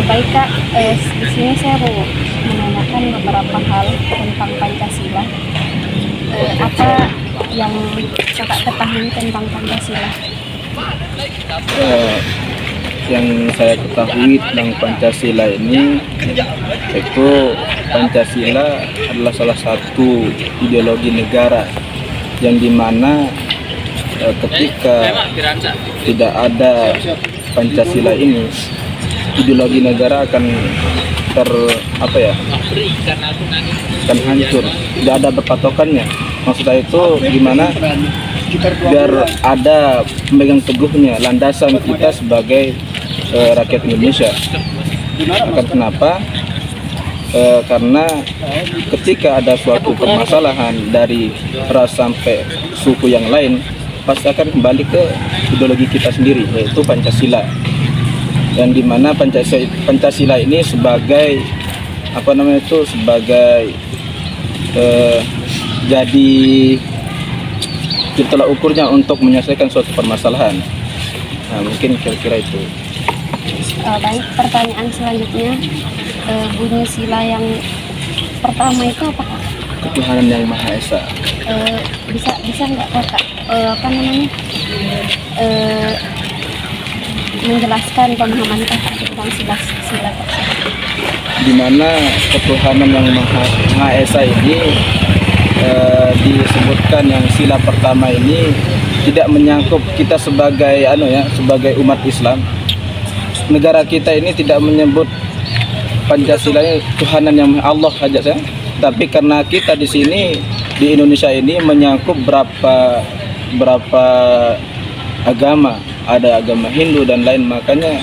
Baik Kak, di sini saya mau menanyakan beberapa hal tentang Pancasila. Apa yang Kakak ketahui tentang Pancasila? Eh, yang saya ketahui tentang Pancasila ini, itu Pancasila adalah salah satu ideologi negara yang dimana ketika tidak ada Pancasila ini, ideologi negara akan akan hancur, tidak ada berpatokannya. Maksud saya itu gimana, biar ada pemegang teguhnya landasan kita sebagai rakyat Indonesia. Akan kenapa? Karena ketika ada suatu permasalahan dari ras sampai suku yang lain, pasti akan kembali ke ideologi kita sendiri, yaitu Pancasila. Yang dimana Pancasila ini sebagai sebagai jadi tolak ukurnya untuk menyelesaikan suatu permasalahan. Nah, mungkin kira-kira itu. Baik, pertanyaan selanjutnya, bunyi sila yang pertama itu apa Kak? Ketuhanan yang Maha Esa. Bisa nggak Kakak menjelaskan pemahaman Kakak tentang sila tersebut? Di mana ketuhanan yang Maha Esa ini disebutkan yang sila pertama ini tidak menyangkut kita sebagai sebagai umat Islam. Negara kita ini tidak menyebut Pancasila ini Tuhanan yang Allah saja, tapi karena kita di sini di Indonesia ini menyangkut berapa agama, ada agama Hindu dan lain, makanya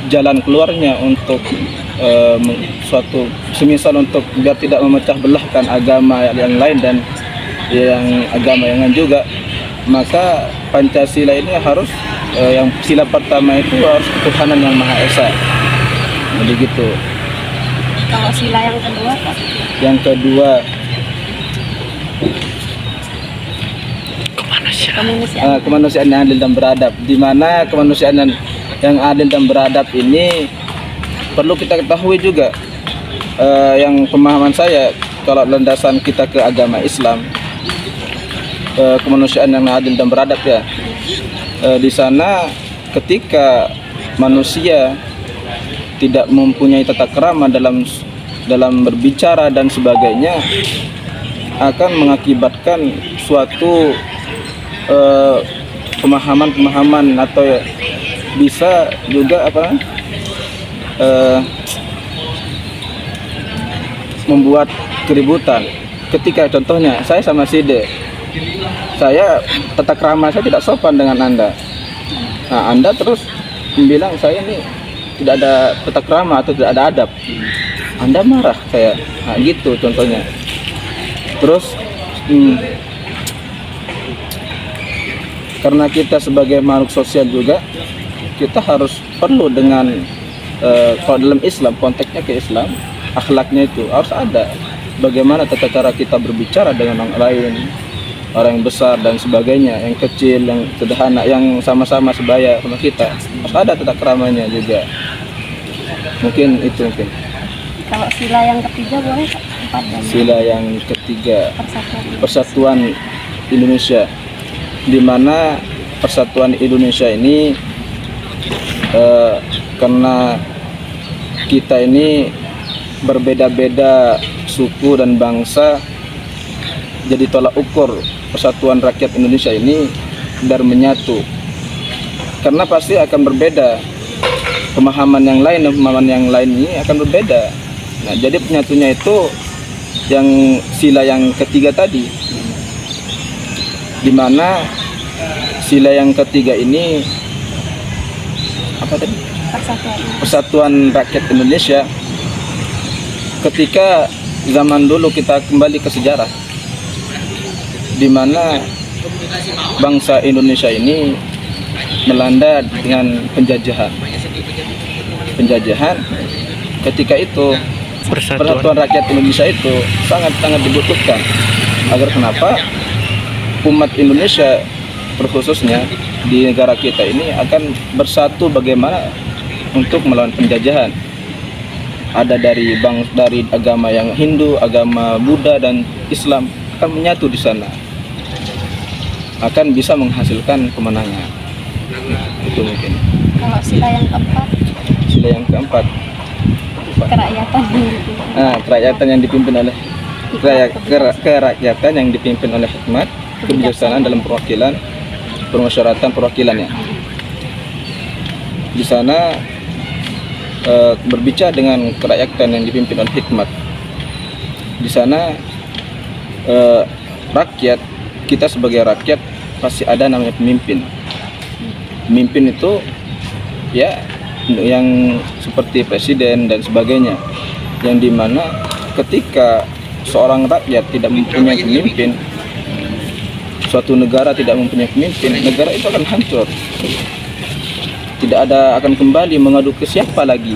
jalan keluarnya untuk suatu semisal untuk biar tidak memecah belahkan agama yang lain dan yang agama yang lain juga, maka Pancasila ini harus yang sila pertama itu harus ketuhanan yang Maha Esa. Jadi gitu. Kalau sila yang kedua Kak? Yang kedua kemanusiaan yang adil dan beradab. Di mana kemanusiaan yang adil dan beradab ini perlu kita ketahui juga. Yang pemahaman saya, kalau landasan kita ke agama Islam, kemanusiaan yang adil dan beradab ya. Di sana ketika manusia tidak mempunyai tata krama dalam berbicara dan sebagainya, akan mengakibatkan suatu pemahaman atau bisa juga membuat keributan. Ketika contohnya saya sama Side, saya tata krama saya tidak sopan dengan Anda. Nah, Anda terus bilang saya ini tidak ada tata krama atau tidak ada adab. Anda marah saya. Nah, gitu contohnya. Terus karena kita sebagai makhluk sosial juga, kita harus perlu dengan kalau dalam Islam, konteksnya ke Islam, akhlaknya itu harus ada. Bagaimana tata cara kita berbicara dengan orang lain, orang yang besar dan sebagainya, yang kecil, yang sederhana, yang sama-sama sebaya sama kita, harus ada tata keramanya juga. Mungkin itu mungkin. Kalau sila yang ketiga boleh Kak? Sila yang ketiga, Persatuan Indonesia. Di mana Persatuan Indonesia ini karena kita ini berbeda-beda suku dan bangsa, jadi tolak ukur persatuan rakyat Indonesia ini biar menyatu. Karena pasti akan berbeda, pemahaman yang lain dan pemahaman yang lain ini akan berbeda. Nah, jadi penyatunya itu yang sila yang ketiga tadi, di mana sila yang ketiga ini Persatuan Rakyat Indonesia. Ketika zaman dulu kita kembali ke sejarah, di mana bangsa Indonesia ini melanda dengan penjajahan. Ketika itu Persatuan Rakyat Indonesia itu sangat-sangat dibutuhkan. Agar kenapa? Umat Indonesia terkhususnya di negara kita ini akan bersatu bagaimana untuk melawan penjajahan. ada dari agama yang Hindu, agama Buddha dan Islam akan menyatu di sana, akan bisa menghasilkan kemenangan. Itu mungkin. Kalau sila yang keempat, Sila yang keempat, kerakyatan yang dipimpin. kerakyatan yang dipimpin oleh kerakyatan yang dipimpin oleh hikmat, kebijaksanaan dalam perwakilan, permusyawaratan perwakilannya. Di sana berbicara dengan kerakyatan yang dipimpin oleh hikmat. Di sana rakyat, kita sebagai rakyat pasti ada namanya pemimpin. Pemimpin itu ya yang seperti presiden dan sebagainya, yang dimana ketika seorang rakyat tidak mempunyai pemimpin, suatu negara tidak mempunyai pemimpin, negara itu akan hancur. Tidak ada, akan kembali mengadu ke siapa lagi,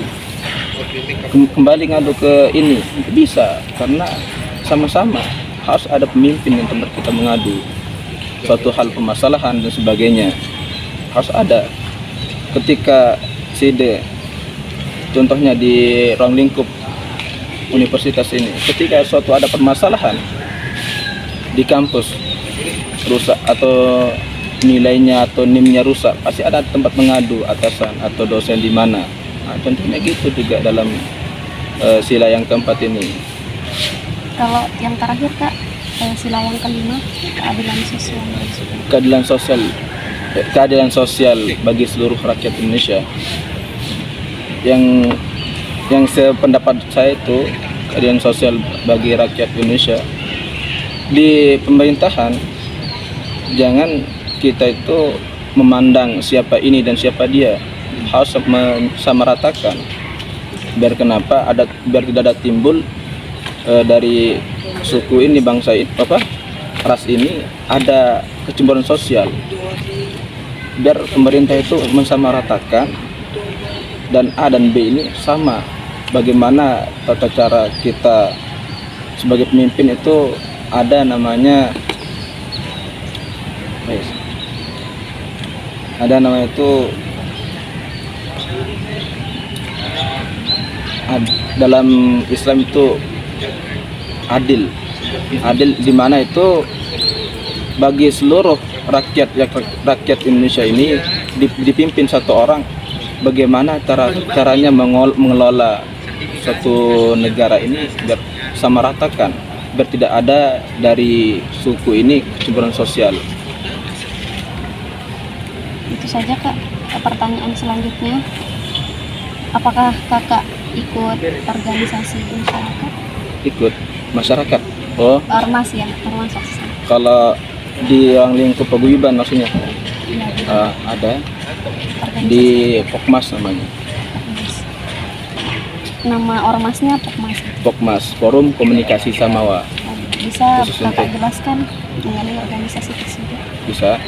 kembali ngadu ke ini bisa, karena sama-sama harus ada pemimpin yang tempat kita mengadu suatu hal permasalahan dan sebagainya, harus ada. Ketika CD contohnya di ruang lingkup universitas ini, ketika suatu ada permasalahan di kampus rusak atau nilainya atau NIM-nya rusak, pasti ada tempat mengadu atasan atau dosen di mana. Contohnya gitu juga dalam sila yang keempat ini. Kalau yang terakhir Kak, sila yang kelima, keadilan sosial. Keadilan sosial bagi seluruh rakyat Indonesia. Yang sependapat saya itu keadilan sosial bagi rakyat Indonesia. Di pemerintahan jangan kita itu memandang siapa ini dan siapa dia, harus mensamaratakan. Biar tidak ada timbul dari suku ini, bangsa ini, ras ini ada kecemburuan sosial. Biar pemerintah itu mensamaratakan dan A dan B ini sama. Bagaimana tata cara kita sebagai pemimpin itu ada namanya itu dalam Islam itu adil di mana itu bagi seluruh rakyat Indonesia ini dipimpin satu orang. Bagaimana caranya mengelola suatu negara ini biar sama ratakan, biar tidak ada dari suku ini kecemburuan sosial. Itu saja Kak. Pertanyaan selanjutnya, apakah Kakak ikut organisasi masyarakat? Ikut masyarakat. Ormas ya, ormas. Kalau di ruang lingkup paguyuban maksudnya? Ya, ada organisasi. di Pokmas namanya. Nama ormasnya Pokmas. Pokmas, Forum Komunikasi Samawa. Bisa Khusus Kakak untuk- jelaskan mengenai organisasi tersebut? Bisa.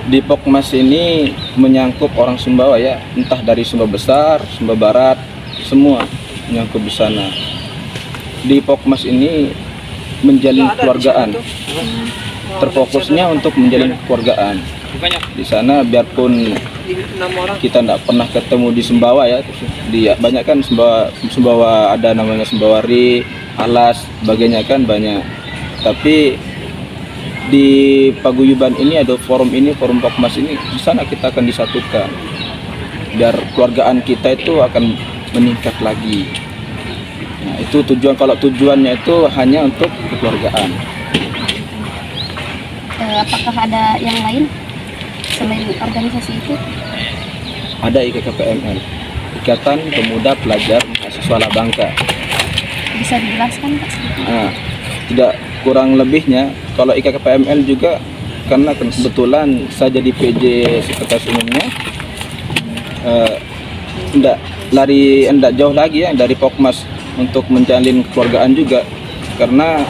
Di Pokmas ini menyangkut orang Sumbawa ya, entah dari Sumba Besar, Sumba Barat, semua menyangkut di sana. Di Pokmas ini menjalin kekeluargaan. Terfokusnya untuk menjalin kekeluargaan. Di sana biarpun kita tidak pernah ketemu di Sumbawa ya, banyak kan Sumbawa ada namanya Sumbawari, Alas, sebagainya kan banyak. Tapi di paguyuban ini ada forum Pokmas ini, di sana kita akan disatukan biar keluargaan kita itu akan meningkat lagi. Nah, itu tujuan, kalau tujuannya itu hanya untuk kekeluargaan. Apakah ada yang lain selain organisasi itu? Ada IKKPML, Ikatan Pemuda Pelajar Mahasiswa Labangka. Bisa dijelaskan Kak? Nah, tidak kurang lebihnya, kalau IKKPML juga karena kebetulan saya jadi PJ Sekretaris Umumnya, enggak jauh lagi ya dari Pokmas untuk menjalin kekeluargaan juga, karena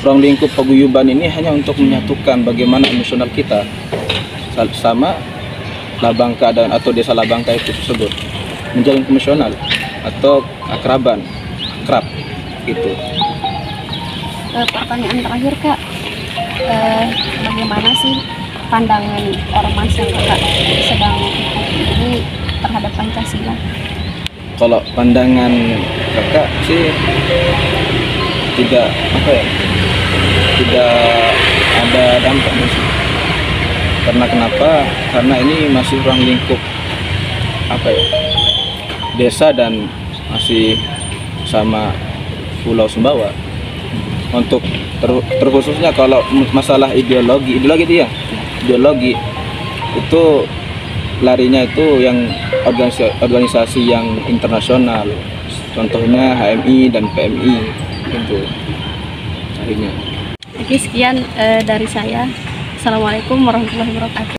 ruang lingkup paguyuban ini hanya untuk menyatukan bagaimana emosional kita sama Labangka atau desa Labangka itu tersebut, menjalin emosional atau akrab gitu. Pertanyaan terakhir Kak, bagaimana sih pandangan ormas yang Kakak sedang ikuti ini terhadap Pancasila? Kalau pandangan kakak sih tidak apa ya, tidak ada dampaknya sih. Karena kenapa? Karena ini masih ruang lingkup apa ya, desa dan masih sama Pulau Sumbawa. Untuk terkhususnya kalau masalah ideologi itu ya, ideologi itu larinya itu yang organisasi yang internasional, contohnya HMI dan PMI itu larinya. Oke, sekian dari saya. Assalamualaikum warahmatullahi wabarakatuh.